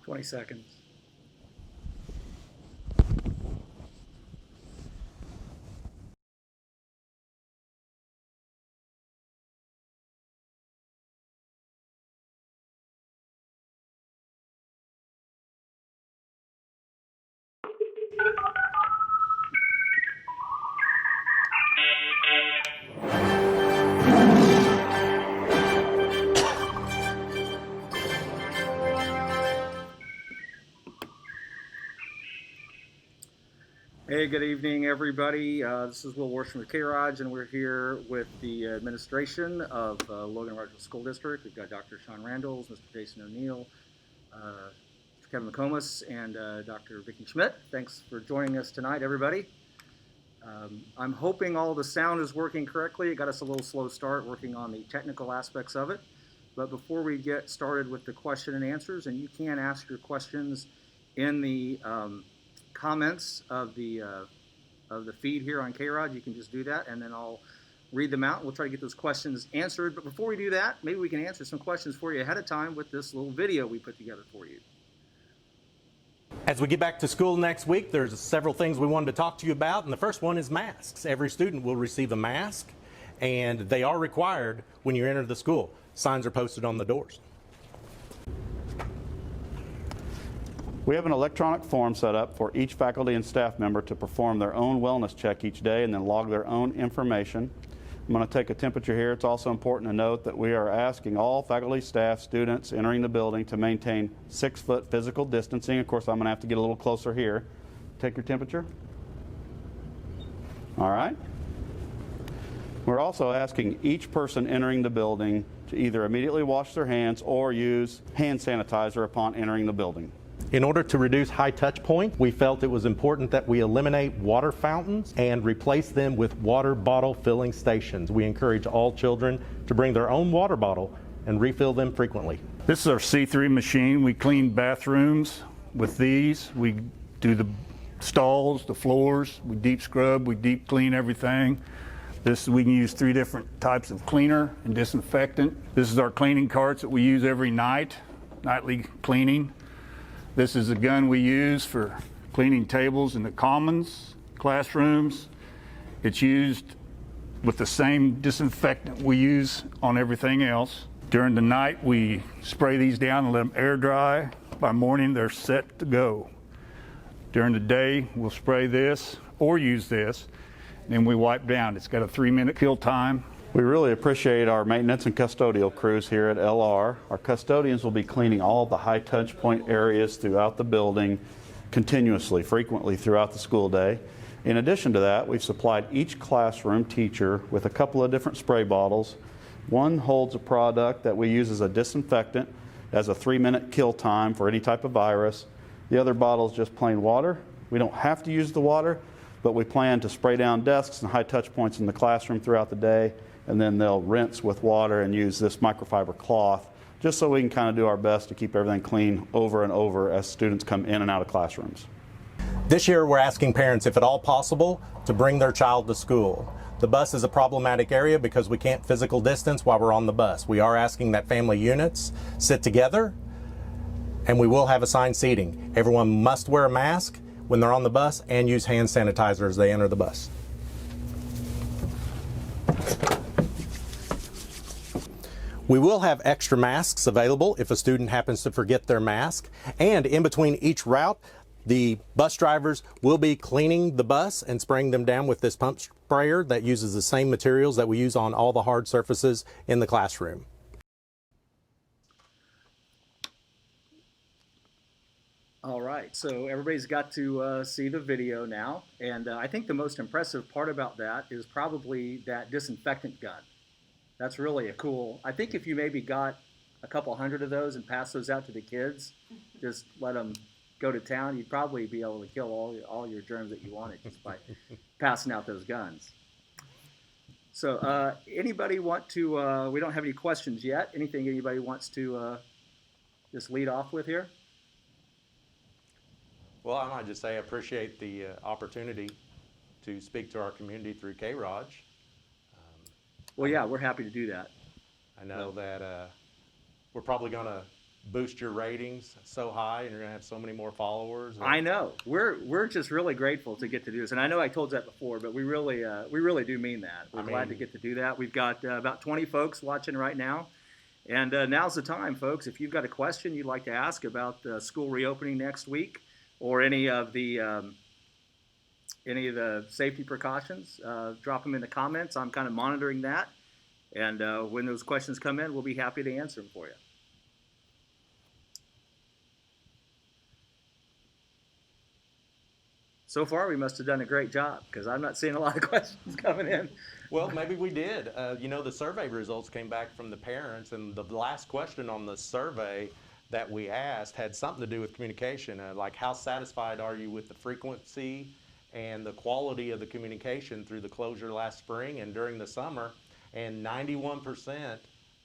20 seconds. Hey, good evening, everybody. This is Will Worsham with K-ROG, and we're here with the administration of Logan Regional School District. We've got Dr. Sean Randalls, Mr. Jason O'Neill, Mr. Kevin McComas, and Dr. Vicki Schmidt. Thanks for joining us tonight, everybody. I'm hoping all the sound is working correctly. It got us a little slow start working on the technical aspects of it. But before we get started with the question and answers, and you can ask your questions in the comments of the feed here on K-ROG, you can just do that, and then I'll read them out, and we'll try to get those questions answered. But before we do that, maybe we can answer some questions for you ahead of time with this little video we put together for you. As we get back to school next week, there's several things we wanted to talk to you about, and the first one is masks. Every student will receive a mask, and they are required when you enter the school. Signs are posted on the doors. We have an electronic form set up for each faculty and staff member to perform their own wellness check each day and then log their own information. I'm going to take a temperature here. It's also important to note that we are asking all faculty, staff, students entering the building to maintain 6-foot physical distancing. Of course, I'm going to have to get a little closer here. Take your temperature. All right. We're also asking each person entering the building to either immediately wash their hands or use hand sanitizer upon entering the building. In order to reduce high touch point, we felt it was important that we eliminate water fountains and replace them with water bottle filling stations. We encourage all children to bring their own water bottle and refill them frequently. This is our C3 machine. We clean bathrooms with these. We do the stalls, the floors, we deep scrub, we deep clean everything. We can use 3 different types of cleaner and disinfectant. This is our cleaning carts that we use every night, nightly cleaning. This is a gun we use for cleaning tables in the commons, classrooms. It's used with the same disinfectant we use on everything else. During the night, we spray these down and let them air dry. By morning, they're set to go. During the day, we'll spray this or use this, and then we wipe down. It's got a 3-minute kill time. We really appreciate our maintenance and custodial crews here at LR. Our custodians will be cleaning all of the high touch point areas throughout the building continuously, frequently throughout the school day. In addition to that, we've supplied each classroom teacher with a couple of different spray bottles. One holds a product that we use as a disinfectant, has a 3-minute kill time for any type of virus. The other bottle is just plain water. We don't have to use the water, but we plan to spray down desks and high touch points in the classroom throughout the day, and then they'll rinse with water and use this microfiber cloth just so we can kind of do our best to keep everything clean over and over as students come in and out of classrooms. This year we're asking parents, if at all possible, to bring their child to school. The bus is a problematic area because we can't physical distance while we're on the bus. We are asking that family units sit together, and we will have assigned seating. Everyone must wear a mask when they're on the bus and use hand sanitizer as they enter the bus. We will have extra masks available if a student happens to forget their mask. And in between each route, the bus drivers will be cleaning the bus and spraying them down with this pump sprayer that uses the same materials that we use on all the hard surfaces in the classroom. All right, so everybody's got to see the video now. And I think the most impressive part about that is probably that disinfectant gun. That's really a cool. I think if you maybe got a couple hundred of those and passed those out to the kids, just let them go to town, you'd probably be able to kill all your germs that you wanted just by passing out those guns. So anybody want to, we don't have any questions yet. Anything anybody wants to just lead off with here? Well, I might just say I appreciate the opportunity to speak to our community through K-ROG. Well, yeah, we're happy to do that. I know that we're probably going to boost your ratings so high, and you're going to have so many more followers. I know. We're just really grateful to get to do this, and I know I told you that before, but we really do mean that. We're glad to get to do that. We've got about 20 folks watching right now, and now's the time, folks. If you've got a question you'd like to ask about school reopening next week, or any of the safety precautions, drop them in the comments. I'm kind of monitoring that, and when those questions come in, we'll be happy to answer them for you. So far, we must have done a great job, because I'm not seeing a lot of questions coming in. Well, maybe we did. The survey results came back from the parents, and the last question on the survey that we asked had something to do with communication, like how satisfied are you with the frequency and the quality of the communication through the closure last spring and during the summer. And 91%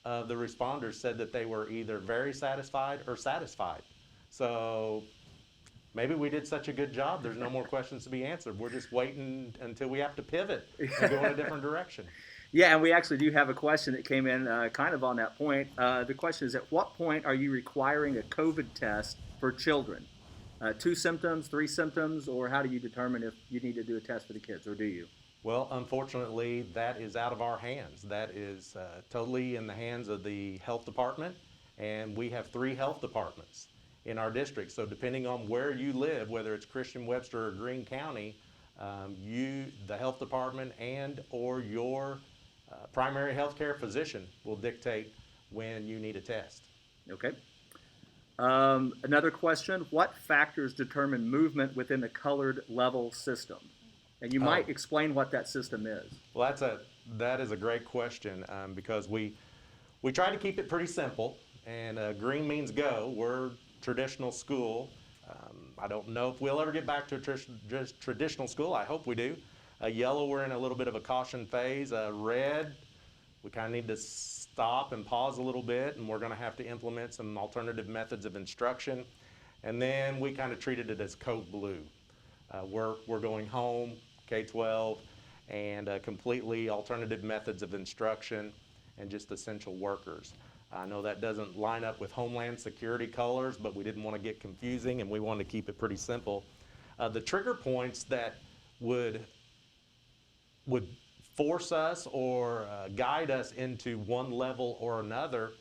of the responders said that they were either very satisfied or satisfied. So maybe we did such a good job, there's no more questions to be answered. We're just waiting until we have to pivot and go in a different direction. Yeah, and we actually do have a question that came in kind of on that point. The question is, at what point are you requiring a COVID test for children? 2 symptoms, 3 symptoms, or how do you determine if you need to do a test for the kids, or do you? Well, unfortunately, that is out of our hands. That is totally in the hands of the health department, and we have 3 health departments in our district. So depending on where you live, whether it's Christian, Webster, or Greene County, the health department and or your primary health care physician will dictate when you need a test. Okay. Another question, what factors determine movement within the colored level system? And you might explain what that system is. Well, that is a great question, because we try to keep it pretty simple, and green means go. We're traditional school. I don't know if we'll ever get back to just traditional school. I hope we do. Yellow, we're in a little bit of a caution phase. Red, we kind of need to stop and pause a little bit, and we're going to have to implement some alternative methods of instruction. And then we kind of treated it as code blue. We're going home, K-12, and completely alternative methods of instruction and just essential workers. I know that doesn't line up with Homeland Security colors, but we didn't want to get confusing, and we wanted to keep it pretty simple. The trigger points that would force us or guide us into one level or another,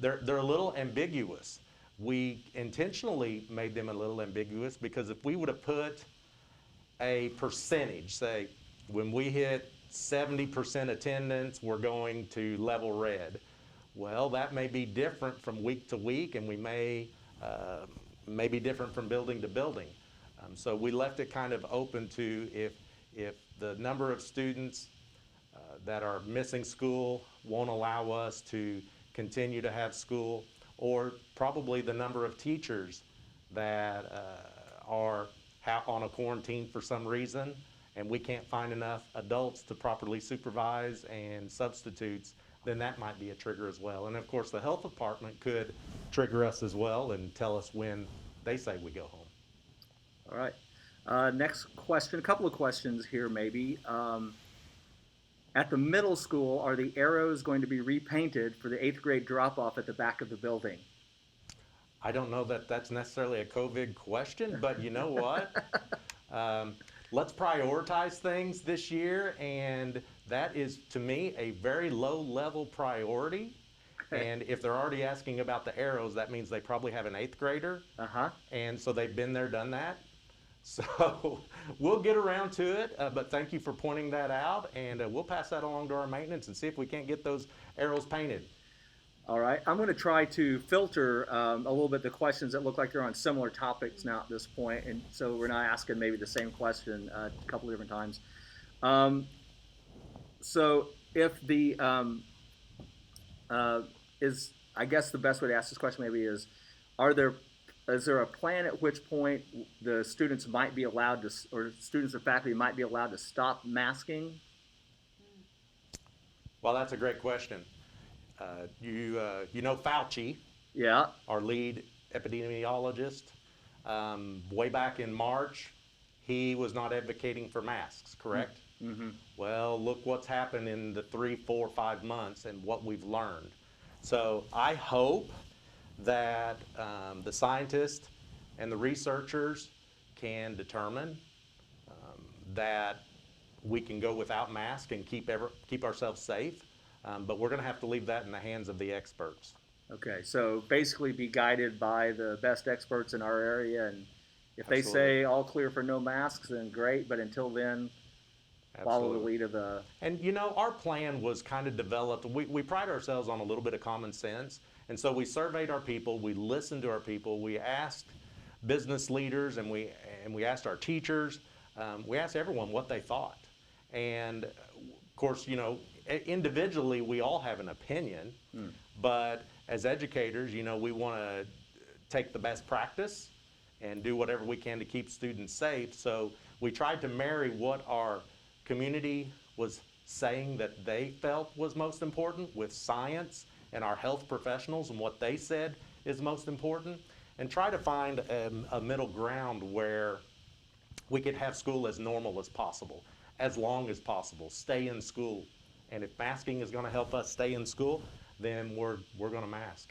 they're a little ambiguous. We intentionally made them a little ambiguous because if we would have put a percentage, say when we hit 70% attendance, we're going to level red. Well, that may be different from week to week, and we may be different from building to building. So we left it kind of open to if the number of students that are missing school won't allow us to continue to have school, or probably the number of teachers that are on a quarantine for some reason, and we can't find enough adults to properly supervise and substitutes, then that might be a trigger as well. And of course, the health department could trigger us as well and tell us when they say we go home. All right. Next question, a couple of questions here maybe. At the middle school, are the arrows going to be repainted for the 8th grade drop-off at the back of the building? I don't know that that's necessarily a COVID question, but you know what? Let's prioritize things this year, and that is, to me, a very low-level priority. And if they're already asking about the arrows, that means they probably have an 8th grader. And so they've been there, done that. So we'll get around to it, but thank you for pointing that out, and we'll pass that along to our maintenance and see if we can't get those arrows painted. All right, I'm going to try to filter a little bit the questions that look like they're on similar topics now at this point, and so we're not asking maybe the same question a couple different times. So if the, I guess the best way to ask this question maybe is there a plan at which point the students might be allowed to, or students or faculty might be allowed to stop masking? Well, that's a great question. You know Fauci, yeah, our lead epidemiologist, way back in March, he was not advocating for masks, correct? Mm-hmm. Well, look what's happened in the 3, 4, 5 months and what we've learned. So I hope that the scientists and the researchers can determine that we can go without masks and keep ourselves safe, but we're going to have to leave that in the hands of the experts. Okay, so basically be guided by the best experts in our area, and if they Absolutely. say all clear for no masks, then great, but until then, follow the Absolutely. lead of the... And you know, our plan was kind of developed. We pride ourselves on a little bit of common sense. And so we surveyed our people, we listened to our people, we asked business leaders, and we asked our teachers, we asked everyone what they thought. And of course, you know, individually we all have an opinion, but as educators, you know, we want to take the best practice and do whatever we can to keep students safe. So we tried to marry what our community was saying that they felt was most important with science and our health professionals and what they said is most important, and try to find a middle ground where we could have school as normal as possible, as long as possible, stay in school. And if masking is going to help us stay in school, then we're going to mask.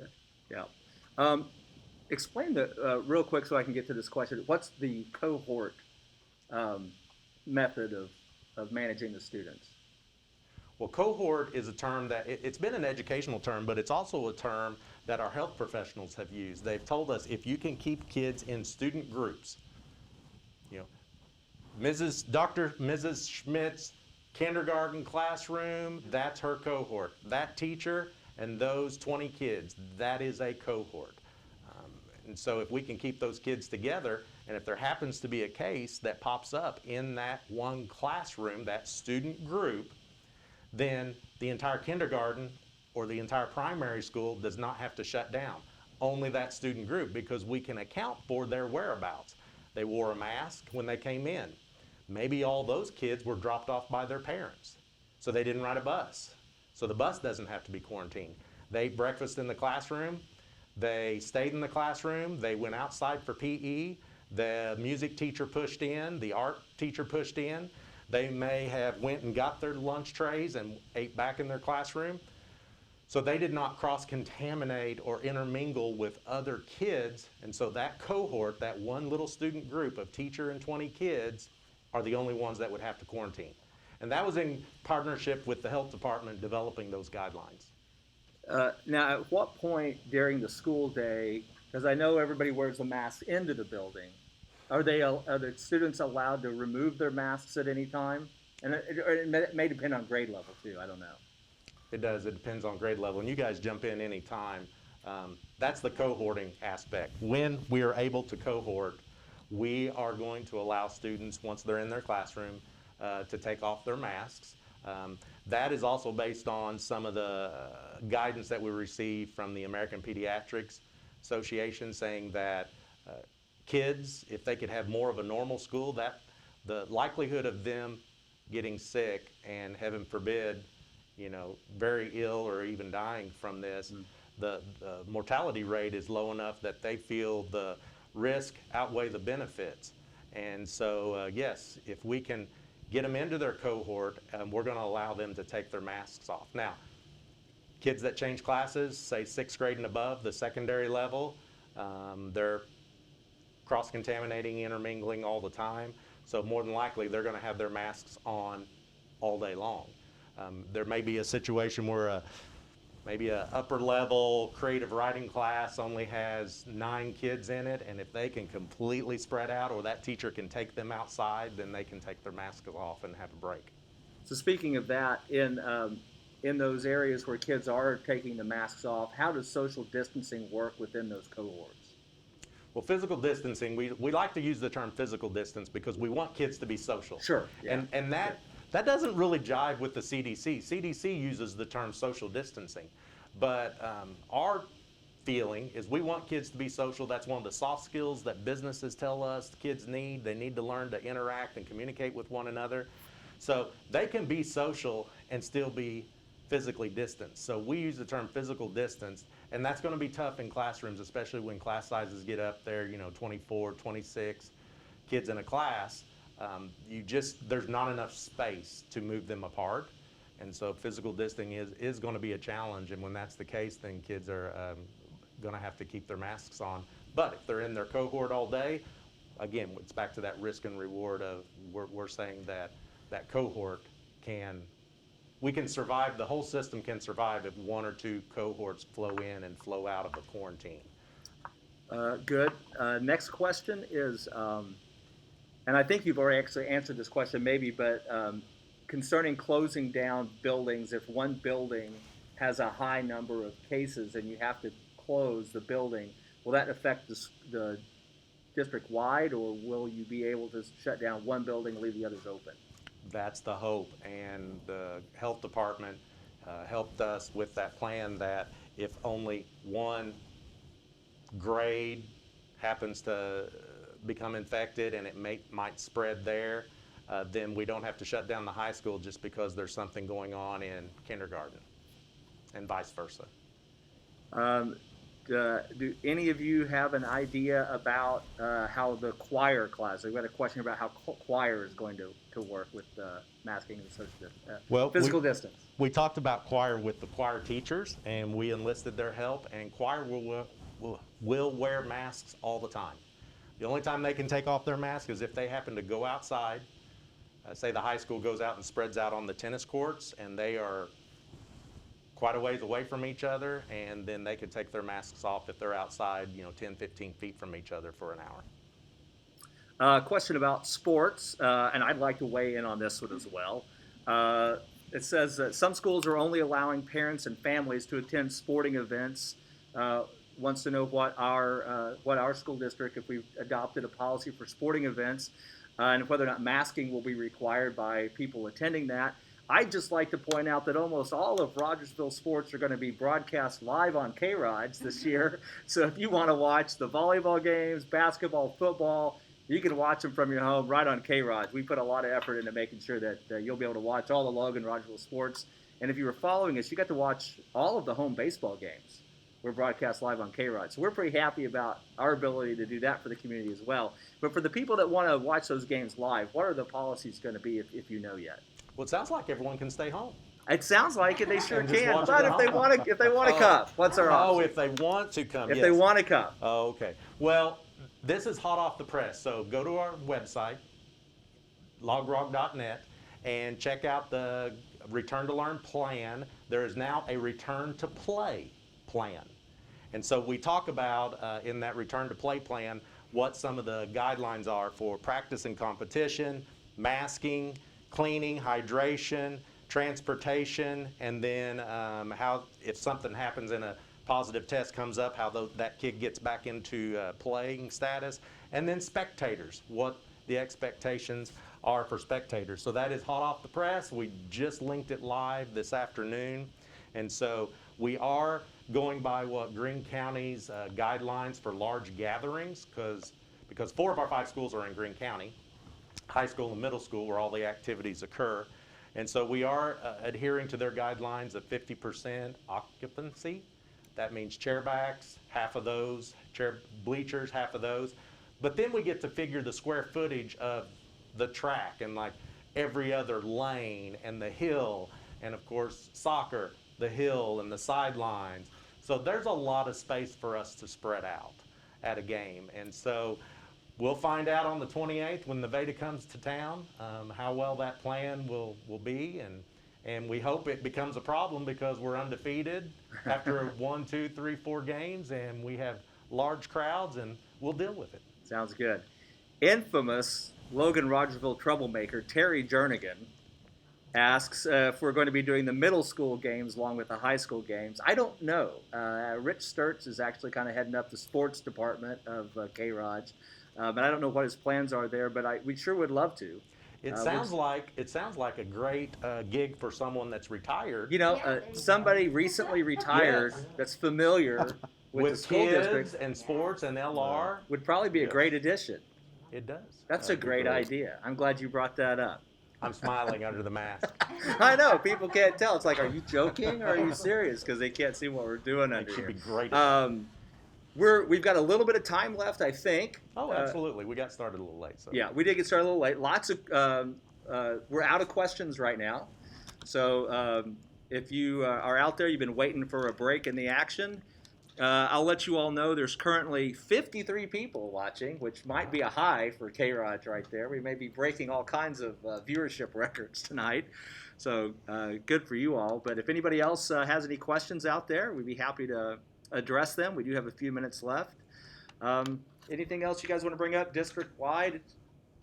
Okay. Yeah. Explain real quick so I can get to this question. What's the cohort method of managing the students? Well, cohort is a term that, it's been an educational term, but it's also a term that our health professionals have used. They've told us if you can keep kids in student groups, you know, Mrs. Schmidt's kindergarten classroom, that's her cohort. That teacher and those 20 kids, that is a cohort. And so if we can keep those kids together, and if there happens to be a case that pops up in that one classroom, that student group, then the entire kindergarten or the entire primary school does not have to shut down. Only that student group, because we can account for their whereabouts. They wore a mask when they came in. Maybe all those kids were dropped off by their parents, so they didn't ride a bus. So the bus doesn't have to be quarantined. They ate breakfast in the classroom. They stayed in the classroom. They went outside for PE. The music teacher pushed in. The art teacher pushed in. They may have went and got their lunch trays and ate back in their classroom. So they did not cross-contaminate or intermingle with other kids. And so that cohort, that one little student group of teacher and 20 kids, are the only ones that would have to quarantine. And that was in partnership with the health department developing those guidelines. Now, at what point during the school day, because I know everybody wears a mask into the building, are the students allowed to remove their masks at any time? And it may depend on grade level too, I don't know. It does, it depends on grade level, and you guys jump in any time. That's the cohorting aspect. When we are able to cohort, we are going to allow students, once they're in their classroom, to take off their masks. That is also based on some of the guidance that we received from the American Pediatrics Association, saying that kids, if they could have more of a normal school, that the likelihood of them getting sick and, heaven forbid, you know, very ill or even dying from this, the mortality rate is low enough that they feel the risk outweigh the benefits. And so, yes, if we can get them into their cohort, we're going to allow them to take their masks off. Now, kids that change classes, say 6th grade and above, the secondary level, they're cross-contaminating, intermingling all the time. So more than likely, they're going to have their masks on all day long. There may be a situation where maybe an upper level creative writing class only has 9 kids in it, and if they can completely spread out or that teacher can take them outside, then they can take their masks off and have a break. So speaking of that, in those areas where kids are taking the masks off, how does social distancing work within those cohorts? Well, physical distancing, we like to use the term physical distance because we want kids to be social. Sure. Yeah. And that doesn't really jive with the CDC. CDC uses the term social distancing. But our feeling is we want kids to be social. That's one of the soft skills that businesses tell us kids need. They need to learn to interact and communicate with one another. So they can be social and still be physically distanced. So we use the term physical distance, and that's going to be tough in classrooms, especially when class sizes get up there, you know, 24, 26 kids in a class. There's not enough space to move them apart. And so physical distancing is going to be a challenge. And when that's the case, then kids are going to have to keep their masks on. But if they're in their cohort all day, again, it's back to that risk and reward of we're saying that that cohort we can survive, the whole system can survive if one or two cohorts flow in and flow out of a quarantine. Good. Next question is, and I think you've already actually answered this question maybe, but concerning closing down buildings, if one building has a high number of cases and you have to close the building, will that affect the district-wide, or will you be able to shut down one building and leave the others open? That's the hope, and the health department helped us with that plan that if only one grade happens to become infected and it might spread there, then we don't have to shut down the high school just because there's something going on in kindergarten, and vice versa. Do any of you have an idea about how the choir class? We've got a question about how choir is going to work with masking and social physical distance. We talked about choir with the choir teachers, and we enlisted their help, and choir will wear masks all the time. The only time they can take off their mask is if they happen to go outside. Say the high school goes out and spreads out on the tennis courts, and they are quite a ways away from each other, and then they could take their masks off if they're outside, 10, 15 feet from each other for an hour. Question about sports, and I'd like to weigh in on this one as well. It says that some schools are only allowing parents and families to attend sporting events. Wants to know what our school district, if we've adopted a policy for sporting events, and whether or not masking will be required by people attending that. I'd just like to point out that almost all of Rogersville sports are going to be broadcast live on K-ROG this year. So if you want to watch the volleyball games, basketball, football, you can watch them from your home right on K-ROG. We put a lot of effort into making sure that you'll be able to watch all the Logan Rogersville sports. And if you were following us, you got to watch all of the home baseball games. We're broadcast live on K-ROG. So we're pretty happy about our ability to do that for the community as well. But for the people that want to watch those games live, what are the policies going to be if you know yet? Well, it sounds like everyone can stay home. It sounds like it. They sure And just can. watch But it if they want to come, what's our option? Oh, if they want to come. If yes. they want to come. Oh, okay. Well, this is hot off the press. So go to our website, logrog.net, and check out the Return to Learn plan. There is now a Return to Play plan. And so we talk about in that Return to Play plan what some of the guidelines are for practice and competition, masking, cleaning, hydration, transportation, and then how, if something happens and a positive test comes up, how that kid gets back into playing status, and then spectators, what the expectations are for spectators. So that is hot off the press. We just linked it live this afternoon, and so we are going by what Greene County's guidelines for large gatherings, because 4 of our 5 schools are in Greene County, high school and middle school, where all the activities occur. And so we are adhering to their guidelines of 50% occupancy. That means chairbacks, half of those, chair bleachers, half of those. But then we get to figure the square footage of the track and like every other lane and the hill, and of course soccer, the hill and the sidelines. So there's a lot of space for us to spread out at a game. And so we'll find out on the 28th when the Veda comes to town how well that plan will be, and we hope it becomes a problem because we're undefeated after 1, 2, 3, 4 games, and we have large crowds, and we'll deal with it. Sounds good. Infamous Logan Rogersville troublemaker Terry Jernigan asks if we're going to be doing the middle school games along with the high school games. I don't know. Rich Sturts is actually kind of heading up the sports department of K-ROG. But I don't know what his plans are there, but we sure would love to. It sounds like a great gig for someone that's retired. You know, somebody recently retired that's familiar with the school kids district and sports and LR would probably be a great addition. It does. That's a great idea. I'm glad you brought that up. I'm smiling under the mask. I know people can't tell. It's like, are you joking or are you serious? Because they can't see what we're doing under here. It should be great. We've got a little bit of time left, I think. Oh, absolutely. We got started a little late. So. Yeah, we did get started a little late. Lots of we're out of questions right now. So if you are out there, you've been waiting for a break in the action, I'll let you all know there's currently 53 people watching, which might be a high for K-ROG right there. We may be breaking all kinds of viewership records tonight. So good for you all. But if anybody else has any questions out there, we'd be happy to address them. We do have a few minutes left. Anything else you guys want to bring up district-wide?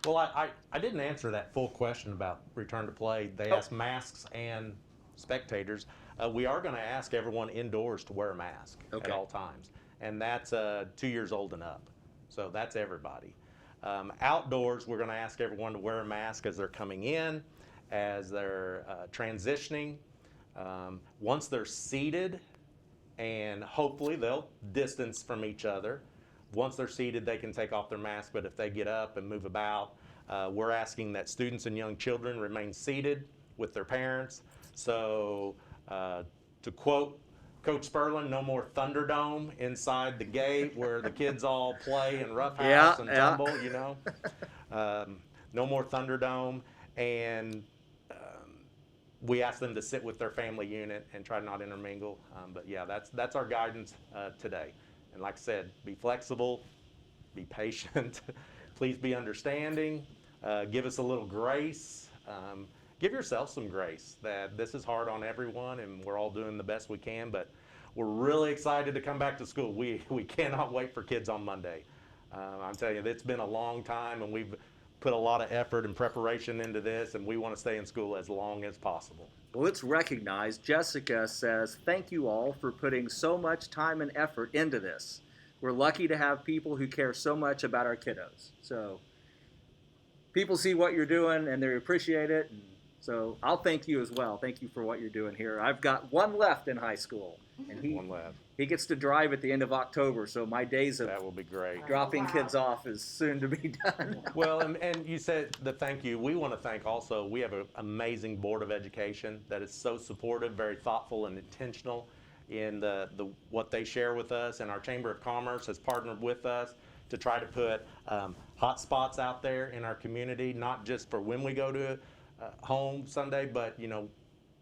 Well, I didn't answer that full question about return to play. They asked masks and spectators. We are going to ask everyone indoors to wear a mask at all times. And that's 2 years old and up. So that's everybody. Outdoors, we're going to ask everyone to wear a mask as they're coming in, as they're transitioning. Once they're seated, and hopefully they'll distance from each other. Once they're seated, they can take off their mask, but if they get up and move about, we're asking that students and young children remain seated with their parents. So to quote Coach Sperlin, no more Thunderdome inside the gate where the kids all play and roughhouse and tumble, you know. No more Thunderdome. And we ask them to sit with their family unit and try to not intermingle. But yeah, that's our guidance today. And like I said, be flexible, be patient, please be understanding, give us a little grace. Give yourself some grace that this is hard on everyone and we're all doing the best we can, but we're really excited to come back to school. We cannot wait for kids on Monday. I'm telling you, it's been a long time and we've put a lot of effort and preparation into this, and we want to stay in school as long as possible. Well, it's recognized. Jessica says, thank you all for putting so much time and effort into this. We're lucky to have people who care so much about our kiddos. So people see what you're doing and they appreciate it. And so I'll thank you as well. Thank you for what you're doing here. I've got one left in high school, and he gets to drive at the end of October. So my days of that will be great. Dropping kids off is soon to be done. Well, and you said the thank you. We want to thank also, we have an amazing Board of Education that is so supportive, very thoughtful and intentional in the what they share with us, and our Chamber of Commerce has partnered with us to try to put hot spots out there in our community, not just for when we go to home Sunday, but you know,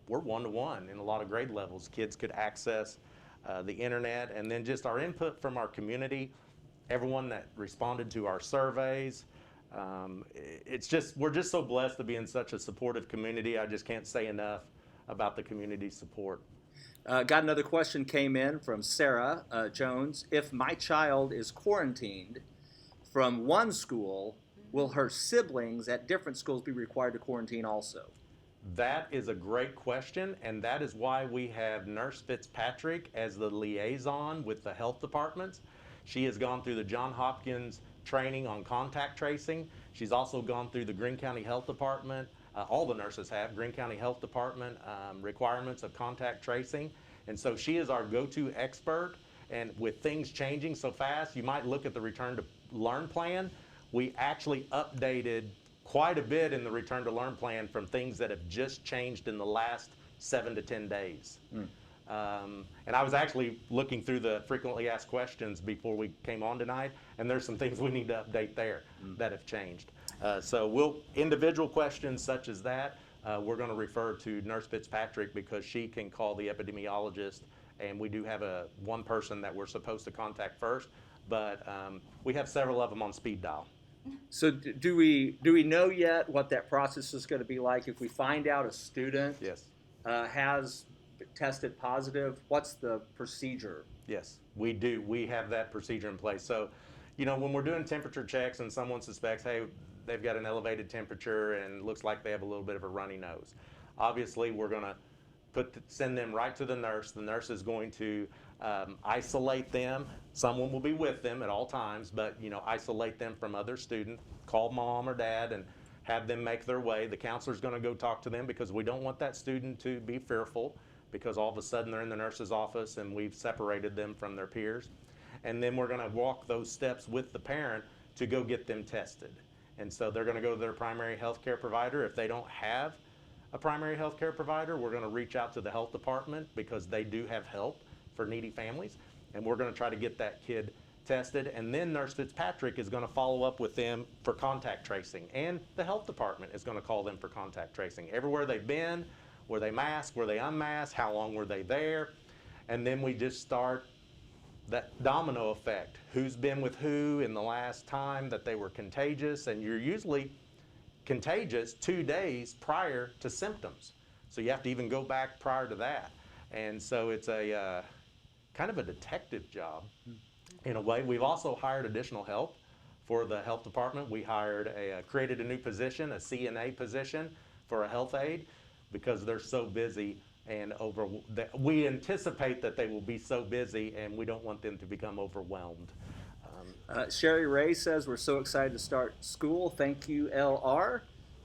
we're one-to-one in a lot of grade levels. Kids could access the internet, and then just our input from our community, everyone that responded to our surveys. We're just so blessed to be in such a supportive community. I just can't say enough about the community support. Got another question came in from Sarah Jones. If my child is quarantined from one school, will her siblings at different schools be required to quarantine also? That is a great question, and that is why we have Nurse Fitzpatrick as the liaison with the health departments. She has gone through the Johns Hopkins training on contact tracing. She's also gone through the Greene County Health Department. All the nurses have Greene County Health Department requirements of contact tracing. And so she is our go-to expert. And with things changing so fast, you might look at the Return to Learn plan. We actually updated quite a bit in the Return to Learn plan from things that have just changed in the last 7 to 10 days. And I was actually looking through the frequently asked questions before we came on tonight, and there's some things we need to update there that have changed. So individual questions such as that, we're going to refer to Nurse Fitzpatrick because she can call the epidemiologist, and we do have one person that we're supposed to contact first, but we have several of them on speed dial. So do we know yet what that process is going to be like if we find out a student has tested positive? What's the procedure? Yes, we do. We have that procedure in place. So, you know, when we're doing temperature checks and someone suspects, hey, they've got an elevated temperature and looks like they have a little bit of a runny nose, obviously we're going to send them right to the nurse. The nurse is going to isolate them. Someone will be with them at all times, but you know, isolate them from other students. Call mom or dad and have them make their way. The counselor's going to go talk to them because we don't want that student to be fearful because all of a sudden they're in the nurse's office and we've separated them from their peers. And then we're going to walk those steps with the parent to go get them tested. And so they're going to go to their primary health care provider. If they don't have a primary health care provider, we're going to reach out to the health department because they do have help for needy families, and we're going to try to get that kid tested. And then Nurse Fitzpatrick is going to follow up with them for contact tracing, and the health department is going to call them for contact tracing. Everywhere they've been, were they masked, were they unmasked, how long were they there, and then we just start that domino effect. Who's been with who in the last time that they were contagious, and you're usually contagious 2 days prior to symptoms. So you have to even go back prior to that. And so it's a kind of a detective job in a way. We've also hired additional help for the health department. We created a new position, a CNA position for a health aide, because they're so busy and we anticipate that they will be so busy, and we don't want them to become overwhelmed. Sherry Ray says, we're so excited to start school. Thank you, LR.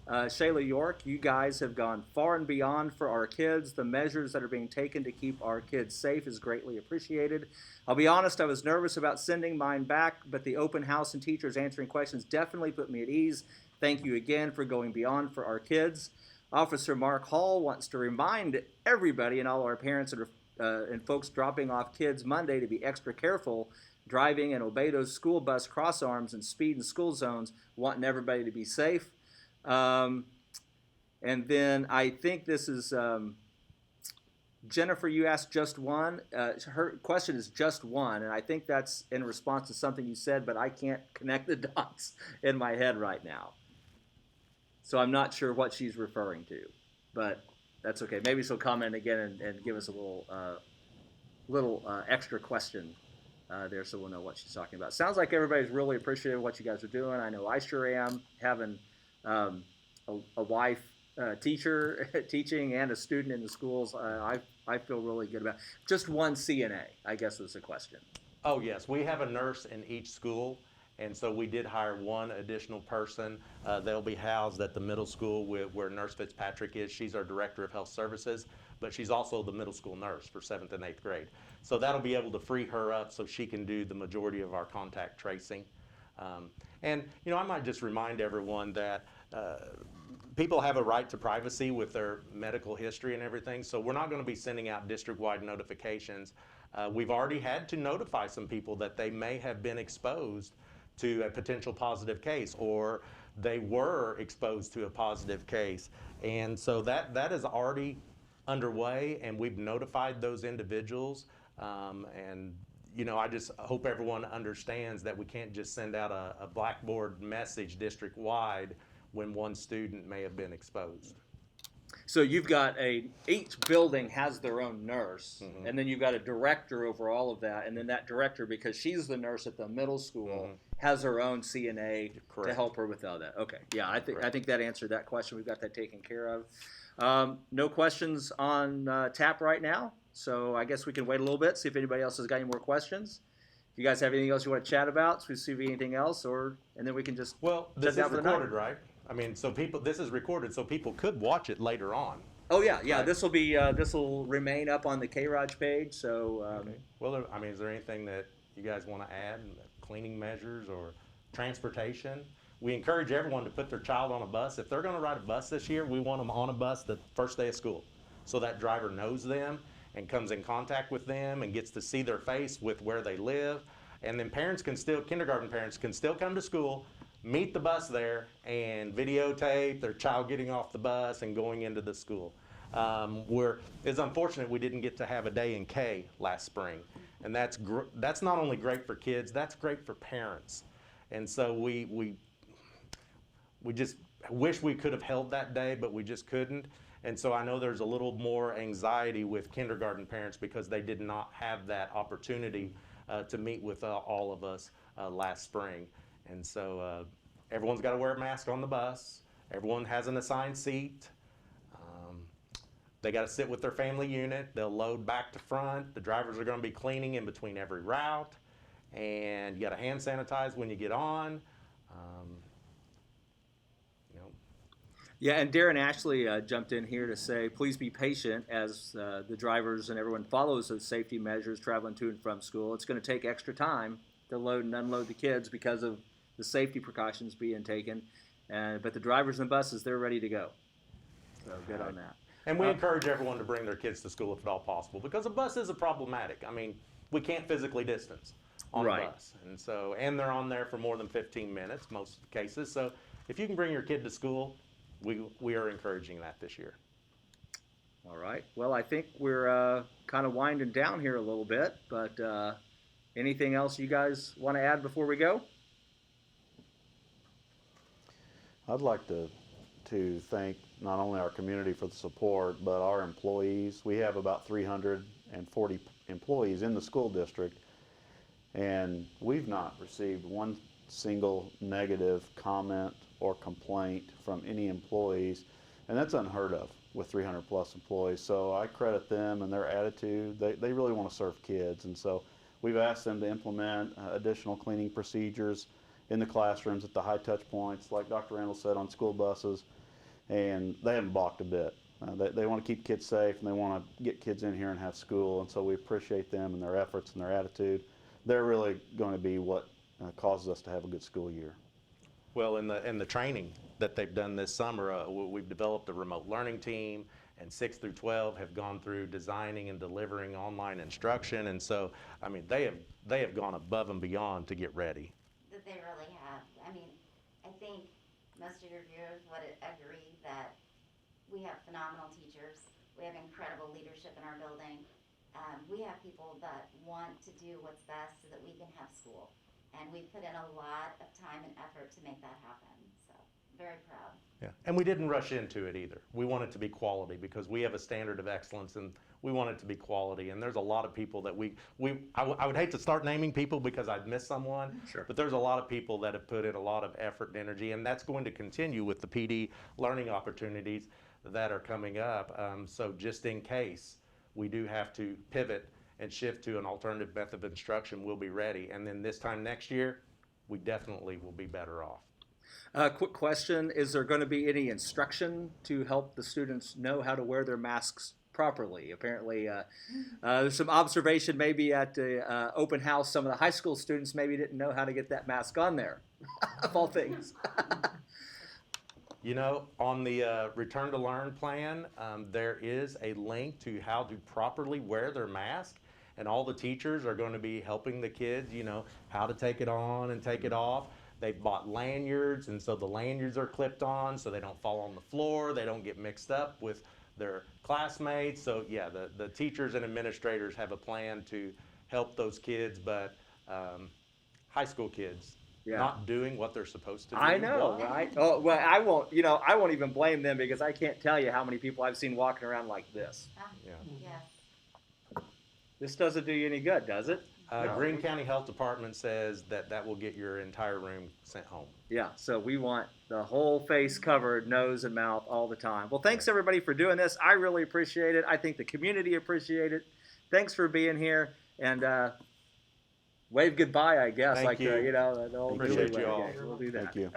Shayla York, you guys have gone far and beyond for our kids. The measures that are being taken to keep our kids safe is greatly appreciated. I'll be honest, I was nervous about sending mine back, but the open house and teachers answering questions definitely put me at ease. Thank you again for going beyond for our kids. Officer Mark Hall wants to remind everybody and all our parents and folks dropping off kids Monday to be extra careful driving and obey those school bus crossarms and speed in school zones, wanting everybody to be safe. And then I think this is Jennifer, you asked just one. Her question is just one, and I think that's in response to something you said, but I can't connect the dots in my head right now. So I'm not sure what she's referring to, but that's okay. Maybe she'll comment again and give us a little extra question there, so we'll know what she's talking about. Sounds like everybody's really appreciative of what you guys are doing. I know I sure am, having a wife teacher teaching and a student in the schools. I feel really good about it. Just one CNA, I guess, was the question. Oh yes, we have a nurse in each school. And so we did hire one additional person. They'll be housed at the middle school where Nurse Fitzpatrick is. She's our Director of Health Services, but she's also the middle school nurse for 7th and 8th grade. So that'll be able to free her up so she can do the majority of our contact tracing. And I might just remind everyone that people have a right to privacy with their medical history and everything, so we're not going to be sending out district-wide notifications. We've already had to notify some people that they may have been exposed to a potential positive case, or they were exposed to a positive case. And so that is already underway, and we've notified those individuals. I just hope everyone understands that we can't just send out a blackboard message district-wide when one student may have been exposed. So you've got each building has their own nurse, mm-hmm. and then you've got a director over all of that, and then that director, because she's the nurse at the middle school, mm-hmm. has her own CNA to help her with all that. Okay, yeah, I think that answered that question. We've got that taken care of. No questions on tap right now, so I guess we can wait a little bit, see if anybody else has got any more questions. If you guys have anything else you want to chat about, so we see if anything else, and then we can just this is recorded, right? I mean, this is recorded, so people could watch it later on. Oh yeah. Right? This will remain up on the K-ROG page. So. Okay. Well, is there anything that you guys want to add? Cleaning measures or transportation? We encourage everyone to put their child on a bus. If they're going to ride a bus this year, we want them on a bus the first day of school, so that driver knows them and comes in contact with them and gets to see their face with where they live. And then kindergarten parents can still come to school, meet the bus there, and videotape their child getting off the bus and going into the school. It's unfortunate we didn't get to have a day in K last spring, and that's not only great for kids, that's great for parents. And so we just wish we could have held that day, but we just couldn't. And so I know there's a little more anxiety with kindergarten parents because they did not have that opportunity to meet with all of us last spring. And so everyone's got to wear a mask on the bus. Everyone has an assigned seat. They got to sit with their family unit. They'll load back to front. The drivers are going to be cleaning in between every route. And you got to hand sanitize when you get on. Yeah, and Darren Ashley jumped in here to say, please be patient as the drivers and everyone follows those safety measures traveling to and from school. It's going to take extra time to load and unload the kids because of the safety precautions being taken. But the drivers and buses, they're ready to go. So good on that. And we encourage everyone to bring their kids to school if at all possible, because a bus is problematic. I mean, we can't physically distance on a bus. And they're on there for more than 15 minutes, most cases. So if you can bring your kid to school, we are encouraging that this year. All right. Well, I think we're kind of winding down here a little bit, but Anything else you guys want to add before we go? I'd like to thank not only our community for the support, but our employees. We have about 340 employees in the school district, and we've not received one single negative comment or complaint from any employees, and that's unheard of with 300 plus employees. So I credit them and their attitude. They really want to serve kids, and so we've asked them to implement additional cleaning procedures in the classrooms at the high touch points, like Dr. Randall said, on school buses, and they haven't balked a bit. They want to keep kids safe, and they want to get kids in here and have school, and so we appreciate them and their efforts and their attitude. They're really going to be what causes us to have a good school year. Well, in the training that they've done this summer, we've developed a remote learning team, and 6 through 12 have gone through designing and delivering online instruction, and so I mean they have gone above and beyond to get ready. That they really have. I mean, I think most of your viewers would agree that we have phenomenal teachers. We have incredible leadership in our building. We have people that want to do what's best so that we can have school. And we put in a lot of time and effort to make that happen. So, very proud. Yeah, and we didn't rush into it either. We want it to be quality because we have a standard of excellence, and we want it to be quality. And there's a lot of people that I would hate to start naming people because I'd miss someone. Sure. But there's a lot of people that have put in a lot of effort and energy, and that's going to continue with the PD learning opportunities that are coming up. So just in case we do have to pivot and shift to an alternative method of instruction, we'll be ready. And then this time next year, we definitely will be better off. Quick question, is there going to be any instruction to help the students know how to wear their masks properly? Apparently, there's some observation maybe at the open house, some of the high school students maybe didn't know how to get that mask on there, of all things. You know, on the Return to Learn plan, there is a link to how to properly wear their mask, and all the teachers are going to be helping the kids, you know, how to take it on and take it off. They've bought lanyards, and so the lanyards are clipped on so they don't fall on the floor, they don't get mixed up with their classmates. So yeah, the teachers and administrators have a plan to help those kids, but high school kids, not doing what they're supposed to do. I know, right? Oh, well, I won't even blame them because I can't tell you how many people I've seen walking around like this. Yeah. Yes. This doesn't do you any good, does it? No. Greene County Health Department says that will get your entire room sent home. Yeah, so we want the whole face covered, nose and mouth all the time. Well, thanks everybody for doing this. I really appreciate it. I think the community appreciate it. Thanks for being here, and wave goodbye, I guess. Thank you. The old Appreciate newlywed you all. game. We'll do that. Thank you.